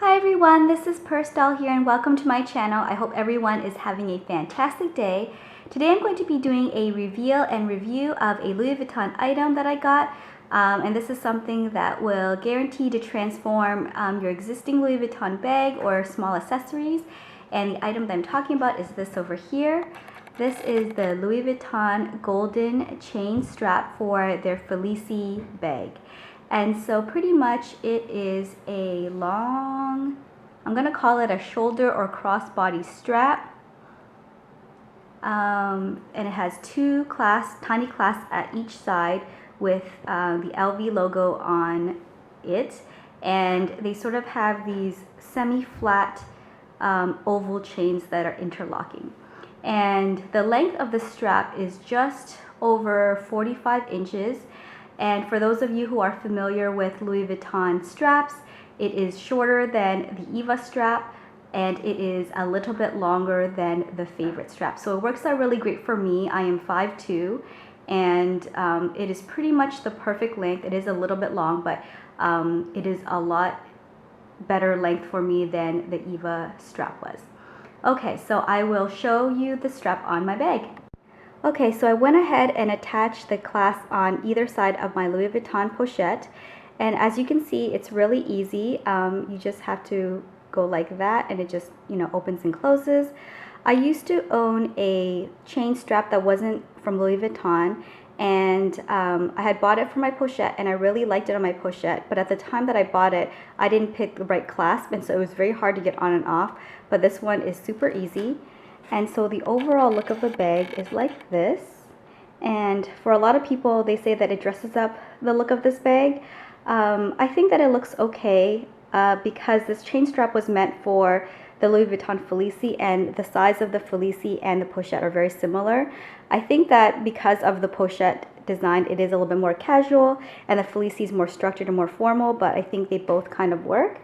Hi everyone, this is Doll here and welcome to my channel. I hope everyone is having a fantastic day. Today I'm going to be doing a reveal and review of a Louis Vuitton item that I got. And this is something that will guarantee to transform your existing Louis Vuitton bag or small accessories. And the item that I'm talking about is this over here. This is the Louis Vuitton golden chain strap for their Felicie bag. And so pretty much it is a long, I'm going to call it a shoulder or crossbody strap. And it has two tiny clasps at each side with the LV logo on it. And they sort of have these semi-flat oval chains that are interlocking. And the length of the strap is just over 45 inches. And for those of you who are familiar with Louis Vuitton straps, it is shorter than the Eva strap and it is a little bit longer than the favorite strap. So it works out really great for me. I am 5'2", and it is pretty much the perfect length. It is a little bit long, but it is a lot better length for me than the Eva strap was. Okay, so I will show you the strap on my bag. Okay, so I went ahead and attached the clasp on either side of my Louis Vuitton pochette, and as you can see, it's really easy. You just have to go like that and it just, opens and closes. I used to own a chain strap that wasn't from Louis Vuitton, and I had bought it for my pochette and I really liked it on my pochette, but at the time that I bought it, I didn't pick the right clasp, and so it was very hard to get on and off, but this one is super easy. And so the overall look of the bag is like this. And for a lot of people, they say that it dresses up the look of this bag. I think that it looks okay because this chain strap was meant for the Louis Vuitton Felicie, and the size of the Felicie and the pochette are very similar. I think that because of the pochette design, it is a little bit more casual, and the Felicie is more structured and more formal, but I think they both kind of work.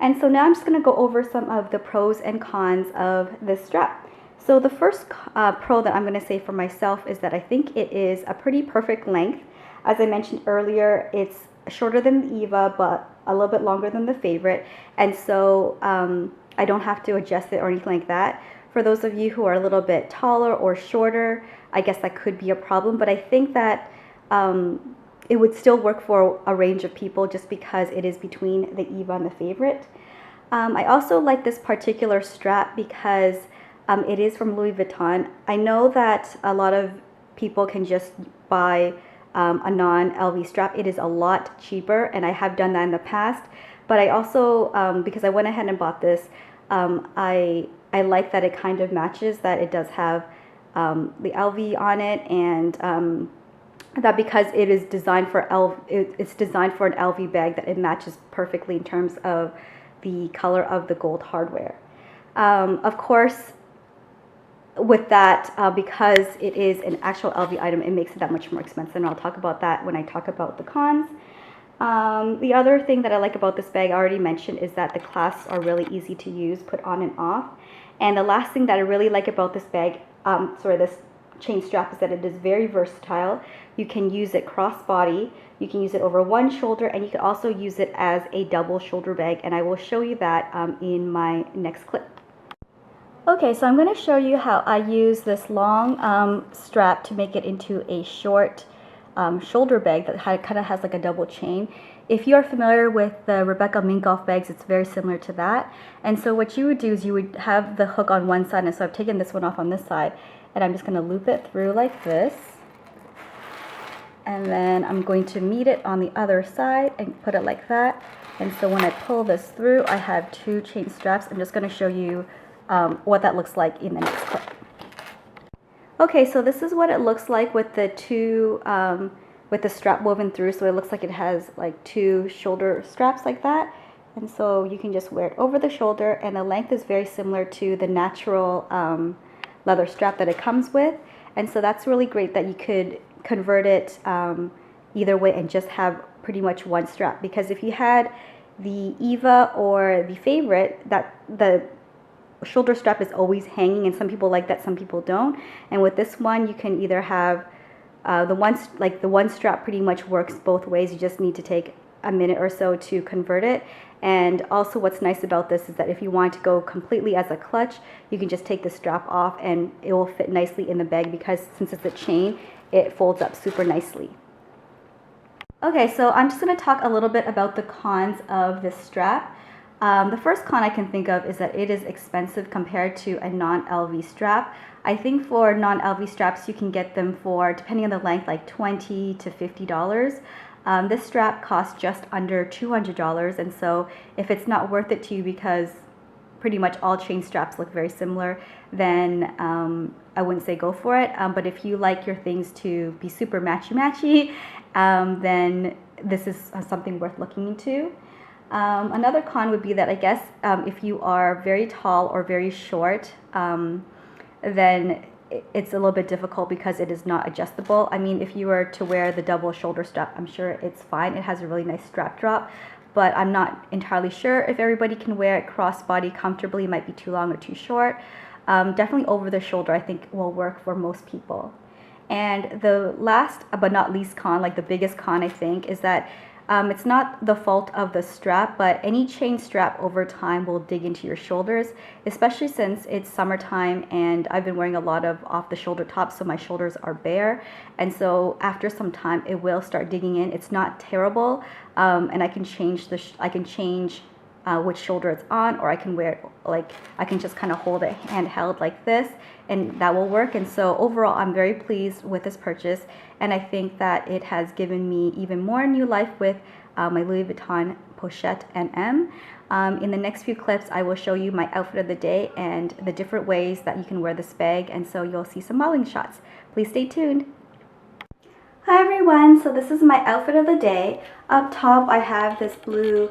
And so now I'm just going to go over some of the pros and cons of this strap. So the first pro that I'm going to say for myself is that I think it is a pretty perfect length. As I mentioned earlier, it's shorter than the Eva, but a little bit longer than the favorite. And so I don't have to adjust it or anything like that. For those of you who are a little bit taller or shorter, I guess that could be a problem. But I think that it would still work for a range of people just because it is between the Eva and the favorite. I also like this particular strap because it is from Louis Vuitton. I know that a lot of people can just buy a non-LV strap. It is a lot cheaper, and I have done that in the past. But I also, because I went ahead and bought this, I like that it kind of matches, that it does have the LV on it, and that because it is designed for it's designed for an LV bag, that it matches perfectly in terms of the color of the gold hardware. Of course, with that, because it is an actual LV item, it makes it that much more expensive, and I'll talk about that when I talk about the cons. The other thing that I like about this bag, I already mentioned, is that the clasps are really easy to use, put on and off. And the last thing that I really like about this bag, this chain strap, is that it is very versatile. You can use it crossbody, you can use it over one shoulder, and you can also use it as a double shoulder bag, and I will show you that in my next clip. Okay, so I'm going to show you how I use this long strap to make it into a short shoulder bag that kind of has like a double chain. If you are familiar with the Rebecca Minkoff bags, it's very similar to that. And so what you would do is you would have the hook on one side, and so I've taken this one off on this side, and I'm just going to loop it through like this. And then I'm going to meet it on the other side and put it like that. And so when I pull this through, I have two chain straps. I'm just going to show you what that looks like in the next clip. Okay, so this is what it looks like with the two, with the strap woven through. So it looks like it has like two shoulder straps like that. And so you can just wear it over the shoulder, and the length is very similar to the natural leather strap that it comes with. And so that's really great that you could convert it either way and just have pretty much one strap. Because if you had the Eva or the favorite, that the shoulder strap is always hanging, and some people like that, some people don't. And with this one, you can either have the one strap pretty much works both ways. You just need to take a minute or so to convert it. And also what's nice about this is that if you want to go completely as a clutch, you can just take the strap off and it will fit nicely in the bag, because since it's a chain, it folds up super nicely. Okay, so I'm just going to talk a little bit about the cons of this strap. The first con I can think of is that it is expensive compared to a non-LV strap. I think for non-LV straps you can get them for, depending on the length, like $20 to $50. This strap costs just under $200, and so if it's not worth it to you because pretty much all chain straps look very similar, then I wouldn't say go for it. But if you like your things to be super matchy-matchy, then this is something worth looking into. Another con would be that I guess if you are very tall or very short, then it's a little bit difficult because it is not adjustable. I mean, if you were to wear the double shoulder strap, I'm sure it's fine. It has a really nice strap drop, but I'm not entirely sure if everybody can wear it crossbody comfortably. It might be too long or too short. Definitely over the shoulder, I think, will work for most people. And the last but not least con, like the biggest con, I think, is that it's not the fault of the strap, but any chain strap over time will dig into your shoulders, especially since it's summertime and I've been wearing a lot of off the shoulder tops, so my shoulders are bare. And so after some time, it will start digging in. It's not terrible, and I can change which shoulder it's on, or I can wear it like, I can just kind of hold it handheld like this, and that will work. And so overall, I'm very pleased with this purchase, and I think that it has given me even more new life with my Louis Vuitton Pochette NM. In the next few clips, I will show you my outfit of the day and the different ways that you can wear this bag, and so you'll see some modeling shots. Please stay tuned. Hi everyone, so this is my outfit of the day. Up top, I have this blue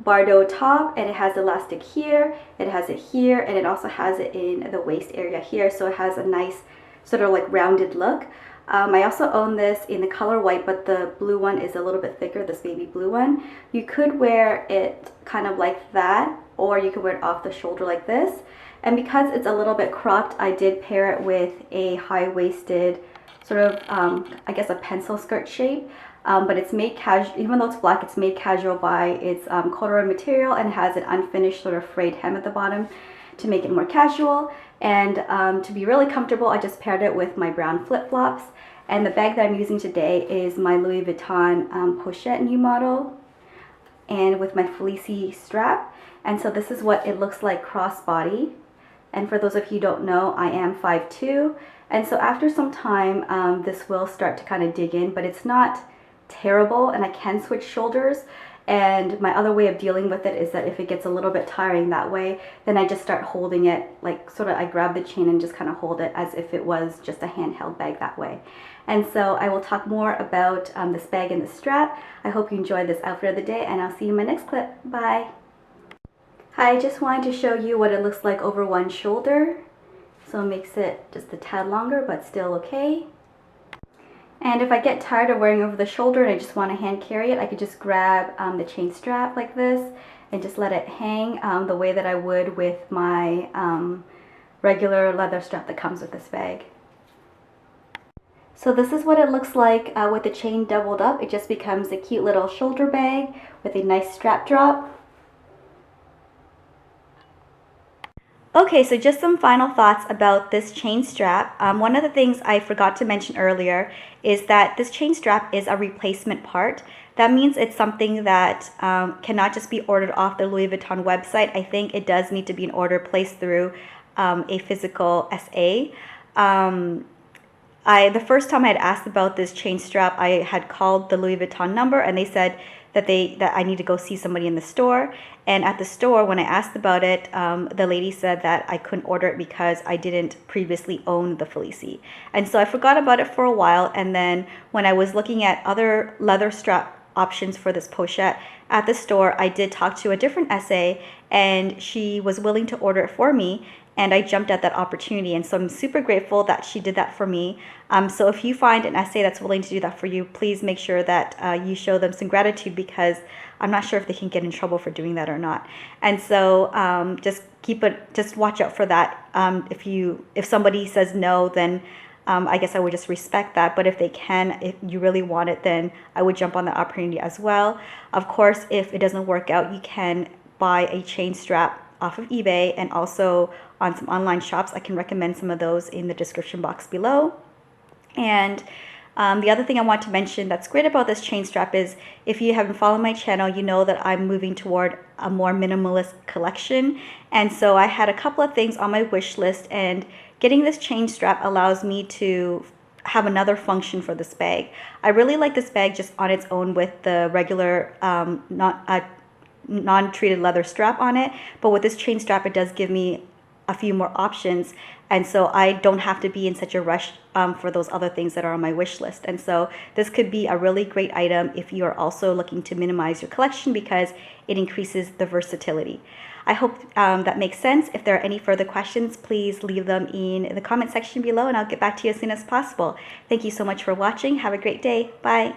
Bardot top, and it has elastic here, it has it here, and it also has it in the waist area here, so it has a nice sort of like rounded look. I also own this in the color white, but the blue one is a little bit thicker, this baby blue one. You could wear it kind of like that, or you could wear it off the shoulder like this. And because it's a little bit cropped, I did pair it with a high-waisted sort of, I guess, a pencil skirt shape. But it's made casual, even though it's black, it's made casual by its corduroy material, and has an unfinished sort of frayed hem at the bottom to make it more casual. And to be really comfortable, I just paired it with my brown flip-flops. And the bag that I'm using today is my Louis Vuitton Pochette new model, and with my Felicie strap. And so this is what it looks like crossbody. And for those of you who don't know, I am 5'2", and so after some time, this will start to kind of dig in, but it's not terrible, and I can switch shoulders. And my other way of dealing with it is that if it gets a little bit tiring that way, then I just start holding it, like sort of I grab the chain and just kind of hold it as if it was just a handheld bag that way. And so I will talk more about this bag and the strap. I hope you enjoyed this outfit of the day, and I'll see you in my next clip. Bye! Hi, I just wanted to show you what it looks like over one shoulder. So it makes it just a tad longer, but still okay. And if I get tired of wearing over the shoulder and I just want to hand carry it, I could just grab the chain strap like this and just let it hang the way that I would with my regular leather strap that comes with this bag. So this is what it looks like with the chain doubled up. It just becomes a cute little shoulder bag with a nice strap drop. Okay, so just some final thoughts about this chain strap. One of the things I forgot to mention earlier is that this chain strap is a replacement part. That means it's something that cannot just be ordered off the Louis Vuitton website. I think it does need to be an order placed through a physical SA. The first time I had asked about this chain strap, I had called the Louis Vuitton number, and they said that I need to go see somebody in the store. And at the store, when I asked about it, the lady said that I couldn't order it because I didn't previously own the Felicie. And so I forgot about it for a while, and then when I was looking at other leather strap options for this pochette at the store, I did talk to a different SA, and she was willing to order it for me, and I jumped at that opportunity. And so I'm super grateful that she did that for me. So if you find an SA that's willing to do that for you, please make sure that you show them some gratitude, because I'm not sure if they can get in trouble for doing that or not. And so just watch out for that. If somebody says no, then I guess I would just respect that. But if they can, if you really want it, then I would jump on the opportunity as well. Of course, if it doesn't work out, you can buy a chain strap off of eBay and also on some online shops. I can recommend some of those in the description box below. And the other thing I want to mention that's great about this chain strap is if you haven't followed my channel, you know that I'm moving toward a more minimalist collection. And so I had a couple of things on my wish list, and getting this chain strap allows me to have another function for this bag. I really like this bag just on its own with the regular non-treated leather strap on it, but with this chain strap it does give me a few more options, and so I don't have to be in such a rush for those other things that are on my wish list. And so this could be a really great item if you are also looking to minimize your collection because it increases the versatility. I hope that makes sense. If there are any further questions, please leave them in the comment section below and I'll get back to you as soon as possible. Thank you so much for watching. Have a great day. Bye.